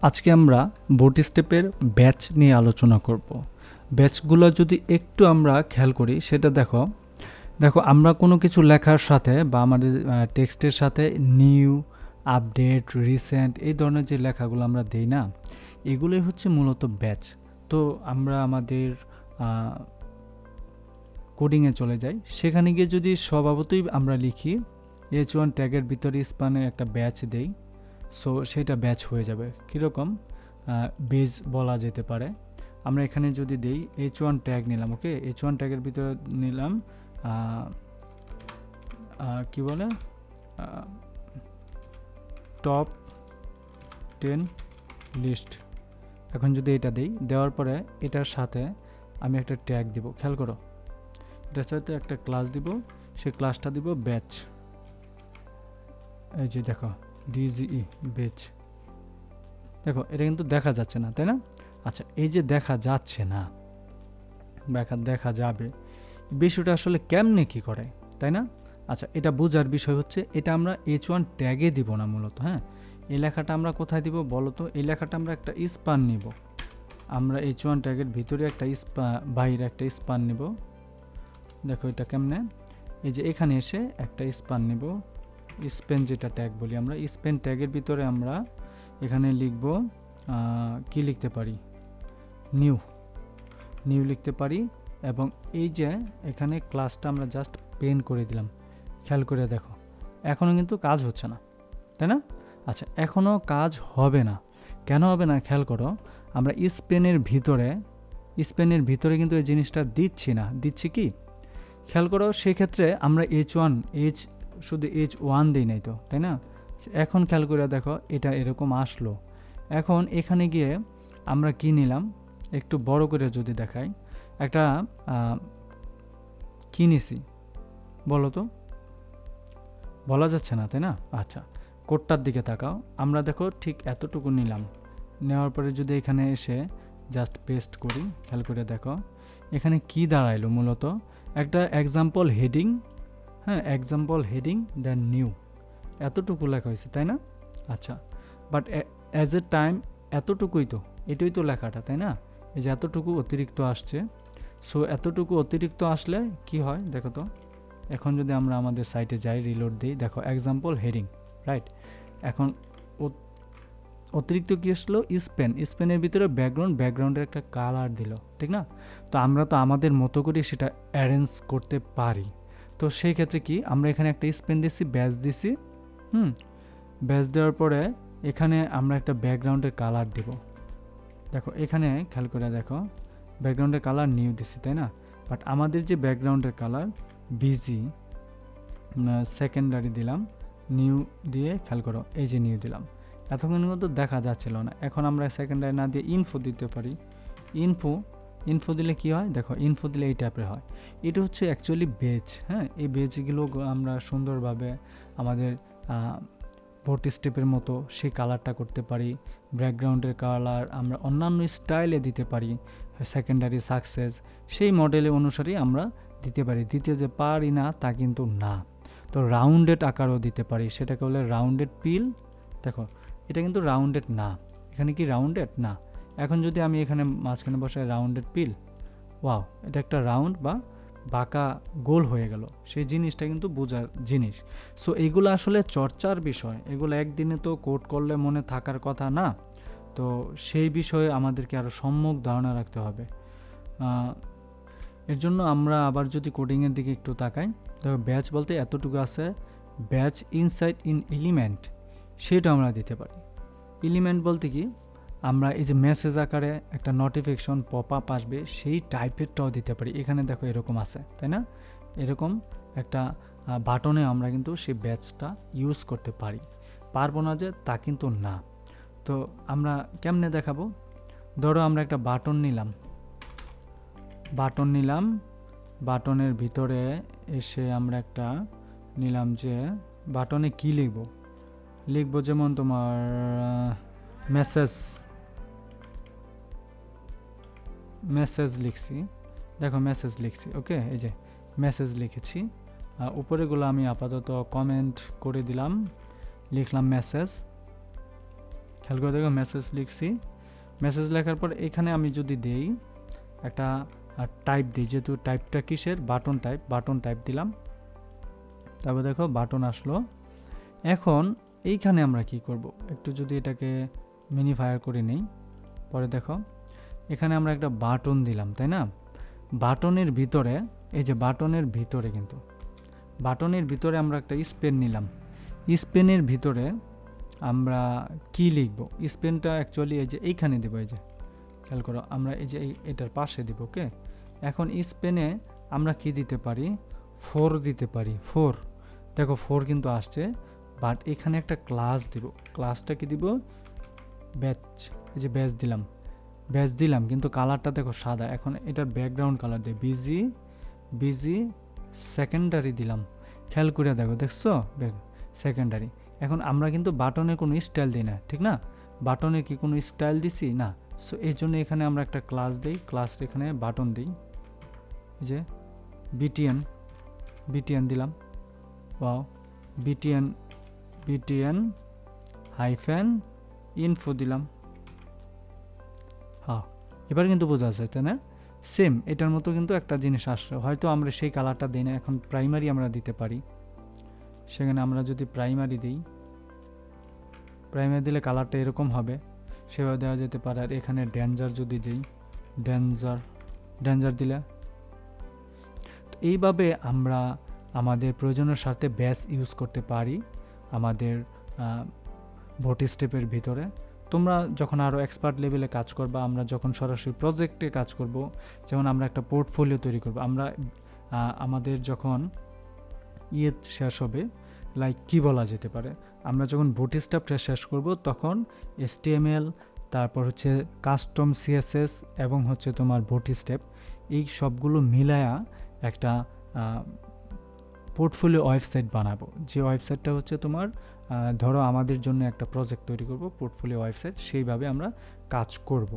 আজকে আমরা বুটস্ট্র্যাপের ব্যাচ নিয়ে আলোচনা করব। ব্যাচগুলো যদি একটু আমরা খেয়াল করি সেটা দেখো আমরা কোনো কিছু লেখার সাথে বা আমাদের টেক্সটের সাথে নিউ, আপডেট, রিসেন্ট এই ধরনের যে লেখাগুলো আমরা দেই না, এগুলোই হচ্ছে মূলত ব্যাচ। তো আমরা আমাদের কোডিংয়ে চলে যাই, সেখানে গিয়ে যদি স্বভাবতই আমরা লিখি H1 ট্যাগের ভিতরে স্পানে একটা ব্যাচ দেই, সো সেটা ব্যাচ হয়ে যাবে। কীরকম বেজ বলা যেতে পারে। আমরা এখানে যদি দেই H1 ট্যাগ নিলাম, ওকে, H1 ট্যাগের ভিতরে নিলাম কি বলে টপ 10 লিস্ট। এখন যদি এটা দেই, দেওয়ার পরে এটার সাথে আমি একটা ট্যাগ দিব, খেয়াল করো, এটার সাথে একটা ক্লাস দিব, সেই ক্লাসটা দিব ব্যাচ। এই যে দেখো ডিজিই ব্যাচ, দেখো এটা কিন্তু দেখা যাচ্ছে না, তাই না? আচ্ছা, এই যে দেখা যাচ্ছে না, দেখা যাবে, বিষয়টা আসলে কেমনে কি করে, তাই না? আচ্ছা, এটা বোঝার বিষয় হচ্ছে এটা আমরা H1 ট্যাগে দিব না মূলত। হ্যাঁ, এই লেখাটা আমরা কোথায় দিব বলো তো? এই লেখাটা আমরা একটা স্পান নিব, আমরা H1 ট্যাগের ভিতরে একটা বাইরে একটা স্পান নিব। দেখো এটা কেমনে, এই যে এখানে এসে একটা স্পান নিব, স্পেন যেটা ট্যাগ বলি আমরা, স্পেন ট্যাগের ভিতরে আমরা এখানে লিখব কি লিখতে পারি, নিউ লিখতে পারি। এবং এই যে এখানে ক্লাসটা আমরা জাস্ট পেন করে দিলাম, খেয়াল করে দেখো এখনও কিন্তু কাজ হচ্ছে না, তাই না? আচ্ছা, এখনও কাজ হবে না, কেন হবে না খেয়াল করো, আমরা স্পেনের ভিতরে কিন্তু এই জিনিসটা দিচ্ছি না, দিচ্ছি কি খেয়াল করো, সেক্ষেত্রে আমরা শুধু H1 দিই নাই তো, তাই না? এখন খেয়াল করে দেখো এটা এরকম আসলো। এখন এখানে গিয়ে আমরা কি নিলাম, একটু বড় করে যদি দেখাই, একটা কি নিছি বলো তো, বলা যাচ্ছে না, তাই না? আচ্ছা, কোডটার দিকে তাকাও, আমরা দেখো ঠিক এতটুকু নিলাম, নেওয়ার পরে যদি এখানে এসে জাস্ট পেস্ট করি, খেয়াল করে দেখো এখানে কি দাঁড়াইলো, মূলত একটা এক্সাম্পল হেডিং, হ্যাঁ, এক্সাম্পল হেডিং দেন নিউ, এতটুকু লেখা হয়েছে, তাই না? আচ্ছা, বাট অ্যাজ এ টাইম এতটুকুই তো, এটাই তো লেখাটা, তাই না? এই যে এতটুকু অতিরিক্ত আসছে, সো এতটুকু অতিরিক্ত আসলে কি হয় দেখো তো, এখন যদি আমরা আমাদের সাইটে যাই, রিলোড দিই, দেখো এক্সাম্পল হেডিং, রাইট? এখন অতিরিক্ত কি আসলো, স্পেনের ভিতরে ব্যাকগ্রাউন্ডের একটা কালার দিল, ঠিক না? তো আমরা তো আমাদের মতো করে সেটা অ্যারেঞ্জ করতে পারি। তো সেই ক্ষেত্রে কি আমরা এখানে একটা স্পেন দিছি, ব্যাচ দিছি, ব্যাচ দেওয়ার পরে এখানে আমরা একটা ব্যাকগ্রাউন্ডের কালার দেব। দেখো এখানে খেয়াল করে দেখো ব্যাকগ্রাউন্ডের কালার নিউ দিছি, তাই না? বাট আমাদের যে ব্যাকগ্রাউন্ডের কালার বিজি, সেকেন্ডারি দিলাম, নিউ দিয়ে খেয়াল করো এই যে নিউ দিলাম, এতক্ষণ কিন্তু দেখা যাচ্ছিল না। এখন আমরা সেকেন্ডারি না দিয়ে ইনফো দিতে পারি, ইনফো দিলে কি হয় দেখো, ইনফো দিলে এই টাইপের হয়। এটা হচ্ছে অ্যাকচুয়ালি বেজ। হ্যাঁ, এই বেজগুলো আমরা সুন্দরভাবে আমাদের বুটস্ট্র্যাপের মতো সেই কালারটা করতে পারি, ব্যাকগ্রাউন্ডের কালার আমরা অন্যান্য স্টাইলে দিতে পারি, সেকেন্ডারি সাকসেস সেই মডেলের অনুসারে আমরা দিতে পারি। দিতে যে পারি না তা কিন্তু না। তো রাউন্ডেড আকারও দিতে পারি, সেটাকে বলে রাউন্ডেড পিল। দেখো এটা কিন্তু রাউন্ডেড না, এখানে কি রাউন্ডেড না। এখন যদি আমি এখানে মাঝখানে বসাই রাউন্ডেড পিল, ওয়াও, এটা একটা রাউন্ড বা বাঁকা গোল হয়ে গেল, সেই জিনিসটা কিন্তু বোঝার জিনিস। সো এইগুলো আসলে চর্চার বিষয়, এগুলো একদিনে তো কোড করলে মনে থাকার কথা না। তো সেই বিষয়ে আমাদেরকে আরও সম্যক ধারণা রাখতে হবে। এর জন্য আমরা আবার যদি কোডিংয়ের দিকে একটু তাকাই, দেখো ব্যাচ বলতে এতটুকু আছে, ব্যাচ ইনসাইড ইন এলিমেন্ট, সেটা আমরা দিতে পারি। এলিমেন্ট বলতে কি, আমরা এই যে মেসেজ আকারে একটা নোটিফিকেশন পপ আপ আসবে, সেই টাইপেরটাও দিতে পারি। এখানে দেখো এরকম আছে, তাই না? এরকম একটা বাটনে আমরা কিন্তু সেই ব্যাচটা ইউজ করতে পারবো না যে তা কিন্তু না। তো আমরা কেমনে দেখাবো, ধরো আমরা একটা বাটন নিলাম, বাটনের ভিতরে এসে আমরা একটা নিলাম যে বাটনে কি লিখবো যেমন তোমার মেসেজ লিখছি, দেখো মেসেজ লিখছি, ওকে, এই যে মেসেজ লিখেছি, উপরেগুলো আমি আপাতত কমেন্ট করে দিলাম, লিখলাম মেসেজ, খেয়াল করে দেখো মেসেজ লিখছি, মেসেজ লেখার পর এখানে আমি যদি দেই একটা টাইপ দিই, যেহেতু টাইপটা কিসের, বাটন টাইপ দিলাম, তারপর দেখো বাটন আসলো। এখন এইখানে আমরা কি করব, একটু যদি এটাকে মিনিফায়ার করে নেই, পরে দেখো এখানে আমরা একটা বাটন দিলাম, তাই না? বাটনের ভিতরে, এই যে বাটনের ভিতরে, কিন্তু বাটনের ভিতরে আমরা একটা স্পেন নিলাম, স্পেনের ভিতরে আমরা কি লিখব, স্পেনটা অ্যাকচুয়ালি এই যে এইখানে দেবো, এই যে খেয়াল করো, আমরা এই যে এটার পাশে দিব। ওকে, এখন স্পেনে আমরা কি দিতে পারি, 4 দিতে পারি। 4 দেখো 4 কিন্তু আসছে, বাট এখানে একটা ক্লাস দিব, ক্লাসটা কি দিব, ব্যাচ। এই যে ব্যাচ দিলাম, কিন্তু কালারটা দেখো সাদা। এখন এটার ব্যাকগ্রাউন্ড কালার দিয়ে বিজি সেকেন্ডারি দিলাম, খেয়াল করে দেখো, দেখছো সেকেন্ডারি। এখন আমরা কিন্তু বাটনের কোনো স্টাইল দিই না, ঠিক না? বাটনের কি কোনো স্টাইল দিছি না, সো এই জন্য এখানে আমরা একটা ক্লাস দিই, ক্লাসের এখানে বাটন দিই, যে বিটিএন দিলাম, ওয়াও, বিটিএন হাইফেন ইনফো দিলাম। হ্যাঁ, এবার কিন্তু বোঝা যায়, তাই না? সেম এটার মতো কিন্তু একটা জিনিস আসছে, হয়তো আমরা সেই কালারটা দিই না, এখন প্রাইমারি আমরা দিতে পারি। সেখানে আমরা যদি প্রাইমারি দিলে কালারটা এরকম হবে, সেভাবে দেওয়া যেতে পারে। আর এখানে ডেঞ্জার যদি দিই, ডেঞ্জার দিলে, এইভাবে আমরা আমাদের প্রয়োজনের সাথে ব্যাস ইউজ করতে পারি আমাদের বুটস্ট্র্যাপের ভিতরে। তোমরা যখন আরও এক্সপার্ট লেভেলে কাজ করবা, আমরা যখন সরাসরি প্রজেক্টে কাজ করব, যেমন আমরা একটা পোর্টফোলিও তৈরি করব, আমরা আমাদের যখন শেষ হবে, লাইক কি বলা যেতে পারে, আমরা যখন বুটস্ট্র্যাপটা শেষ করব তখন HTML, তারপর হচ্ছে কাস্টম CSS এবং হচ্ছে তোমার বুটস্ট্র্যাপ, এই সবগুলো মিলায়া একটা পোর্টফোলিও ওয়েবসাইট বানাবো। যে ওয়েবসাইটটা হচ্ছে তোমার, ধরো আমাদের জন্য একটা প্রজেক্ট তৈরি করব, পোর্টফোলিও ওয়েবসাইট, সেইভাবে আমরা কাজ করব।